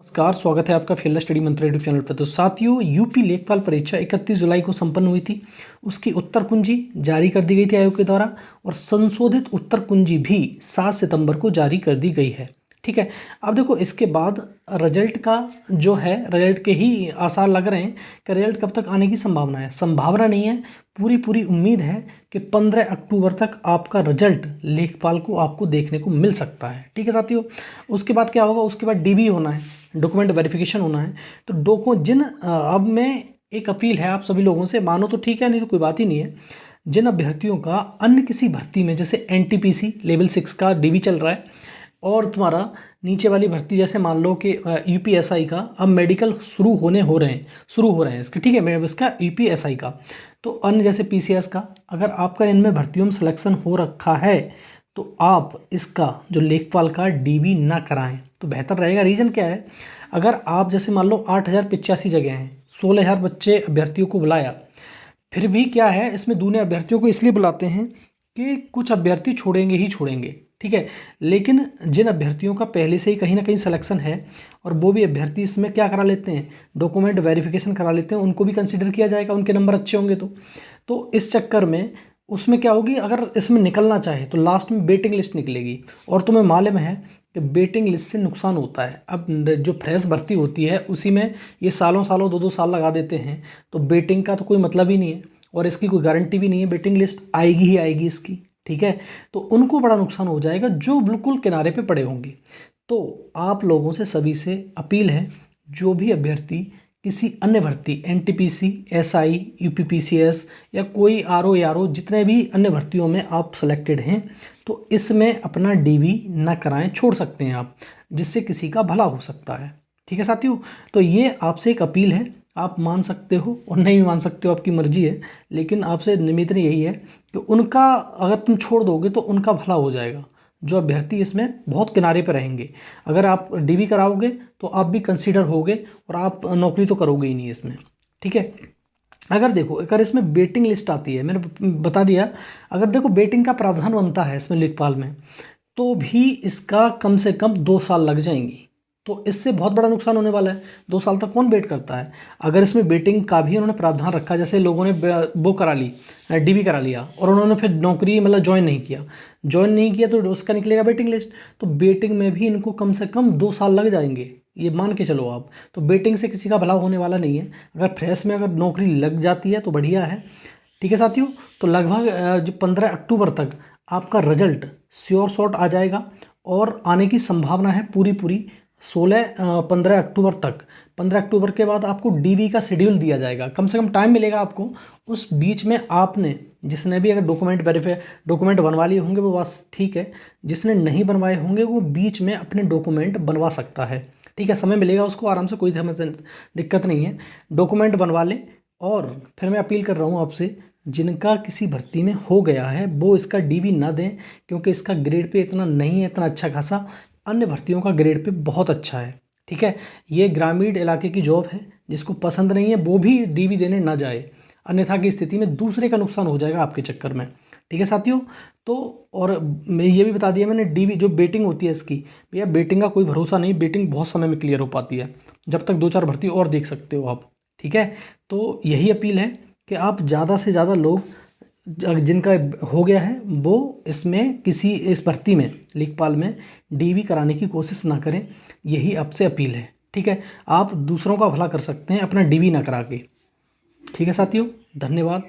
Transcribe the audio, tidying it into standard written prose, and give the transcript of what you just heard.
नमस्कार, स्वागत है आपका फेलर स्टडी मंत्र यूट्यूब चैनल पर। तो साथियों, यूपी लेखपाल परीक्षा 31 जुलाई को संपन्न हुई थी। उसकी उत्तर कुंजी जारी कर दी गई थी आयोग के द्वारा और संशोधित उत्तर कुंजी भी 7 सितंबर को जारी कर दी गई है। ठीक है, अब देखो इसके बाद रिजल्ट का जो है, रिजल्ट के ही आसार लग रहे हैं कि रिजल्ट कब तक आने की संभावना है। संभावना नहीं है, पूरी उम्मीद है कि 15 अक्टूबर तक आपका रिजल्ट लेखपाल को आपको देखने को मिल सकता है। ठीक है साथियों, उसके बाद क्या होगा, उसके बाद डीबी होना है, डॉक्यूमेंट वेरिफिकेशन होना है। तो अब मैं एक अपील है आप सभी लोगों से, मानो तो ठीक है, नहीं तो कोई बात ही नहीं है। जिन अभ्यर्थियों का अन्य किसी भर्ती में, जैसे एनटीपीसी लेवल 6 का डीबी चल रहा है और तुम्हारा नीचे वाली भर्ती जैसे मान लो कि यूपीएसआई का अब मेडिकल शुरू हो रहे हैं इसके, ठीक है, मैं इसका यूपीएसआई का, तो अन्य जैसे पीसीएस का, अगर आपका इनमें भर्तियों में सिलेक्शन हो रखा है तो आप इसका जो लेखपाल का डीबी ना कराएं तो बेहतर रहेगा। रीज़न क्या है, अगर आप जैसे मान लो 8085 जगह हैं, 16,000 बच्चे अभ्यर्थियों को बुलाया, फिर भी क्या है, इसमें दूने अभ्यर्थियों को इसलिए बुलाते हैं कि कुछ अभ्यर्थी छोड़ेंगे ही छोड़ेंगे। ठीक है, लेकिन जिन अभ्यर्थियों का पहले से ही कहीं ना कहीं सिलेक्शन है और वो भी अभ्यर्थी इसमें क्या करा लेते हैं, डॉक्यूमेंट वेरिफिकेशन करा लेते हैं, उनको भी कंसिडर किया जाएगा, उनके नंबर अच्छे होंगे तो इस चक्कर में उसमें क्या होगी, अगर इसमें निकलना चाहे तो लास्ट में वेटिंग लिस्ट निकलेगी। और तुम्हें मालूम है कि वेटिंग लिस्ट से नुकसान होता है। अब जो फ्रेश भर्ती होती है उसी में ये सालों सालों 2-2 साल लगा देते हैं, तो वेटिंग का तो कोई मतलब ही नहीं है और इसकी कोई गारंटी भी नहीं है, वेटिंग लिस्ट आएगी ही आएगी इसकी। ठीक है, तो उनको बड़ा नुकसान हो जाएगा जो बिल्कुल किनारे पे पड़े होंगे। तो आप लोगों से सभी से अपील है, जो भी अभ्यर्थी किसी अन्य भर्ती एनटीपीसी, एसआई, यूपीपीसीएस या कोई आरओ जितने भी अन्य भर्तियों में आप सेलेक्टेड हैं, तो इसमें अपना डीबी ना कराएं, छोड़ सकते हैं आप, जिससे किसी का भला हो सकता है। ठीक है साथियों, तो ये आपसे एक अपील है, आप मान सकते हो और नहीं मान सकते हो, आपकी मर्जी है, लेकिन आपसे निवेदन यही है कि उनका अगर तुम छोड़ दोगे तो उनका भला हो जाएगा। जो अभ्यर्थी इसमें बहुत किनारे पर रहेंगे, अगर आप डीबी कराओगे तो आप भी कंसीडर होगे और आप नौकरी तो करोगे ही नहीं इसमें। ठीक है, अगर देखो, अगर इसमें वेटिंग लिस्ट आती है, मैंने बता दिया, अगर देखो वेटिंग का प्रावधान बनता है इसमें लेखपाल में, तो भी इसका कम से कम 2 साल लग जाएंगी। तो इससे बहुत बड़ा नुकसान होने वाला है। 2 साल तक कौन वेट करता है। अगर इसमें वेटिंग का भी उन्होंने प्रावधान रखा, जैसे लोगों ने वो करा ली, डीबी करा लिया और उन्होंने फिर नौकरी मतलब ज्वाइन नहीं किया तो उसका निकलेगा वेटिंग लिस्ट। तो वेटिंग में भी इनको कम से कम 2 साल लग जाएंगे, ये मान के चलो आप। तो वेटिंग से किसी का भला होने वाला नहीं है। अगर फ्रेश में अगर नौकरी लग जाती है तो बढ़िया है। ठीक है साथियों, तो लगभग जो 15 अक्टूबर तक आपका रिजल्ट श्योर शॉट आ जाएगा और आने की संभावना है पूरी 15 अक्टूबर तक। 15 अक्टूबर के बाद आपको डीबी का शेड्यूल दिया जाएगा, कम से कम टाइम मिलेगा आपको। उस बीच में आपने जिसने भी अगर डॉक्यूमेंट बनवा लिए होंगे वो बस ठीक है, जिसने नहीं बनवाए होंगे वो बीच में अपने डॉक्यूमेंट बनवा सकता है। ठीक है, समय मिलेगा उसको आराम से, कोई दिक्कत नहीं है, डॉक्यूमेंट बनवा ले। और फिर मैं अपील कर रहा हूँ आपसे, जिनका किसी भर्ती में हो गया है वो इसका डीबी ना दें, क्योंकि इसका ग्रेड पे इतना नहीं है, इतना अच्छा खासा। अन्य भर्तियों का ग्रेड पे बहुत अच्छा है। ठीक है, ये ग्रामीण इलाके की जॉब है, जिसको पसंद नहीं है वो भी डीबी देने ना जाए, अन्यथा की स्थिति में दूसरे का नुकसान हो जाएगा आपके चक्कर में। ठीक है साथियों, तो और मैं ये भी बता दिया मैंने, डीबी जो बेटिंग होती है इसकी, भैया बेटिंग का कोई भरोसा नहीं, बेटिंग बहुत समय में क्लियर हो पाती है, जब तक 2-4 भर्ती और देख सकते हो आप। ठीक है, तो यही अपील है कि आप ज़्यादा से ज़्यादा लोग जिनका हो गया है वो इसमें इस भर्ती में लेखपाल में डीबी कराने की कोशिश ना करें, यही आपसे अपील है। ठीक है, आप दूसरों का भला कर सकते हैं अपना डीबी ना करा के। ठीक है साथियों, धन्यवाद।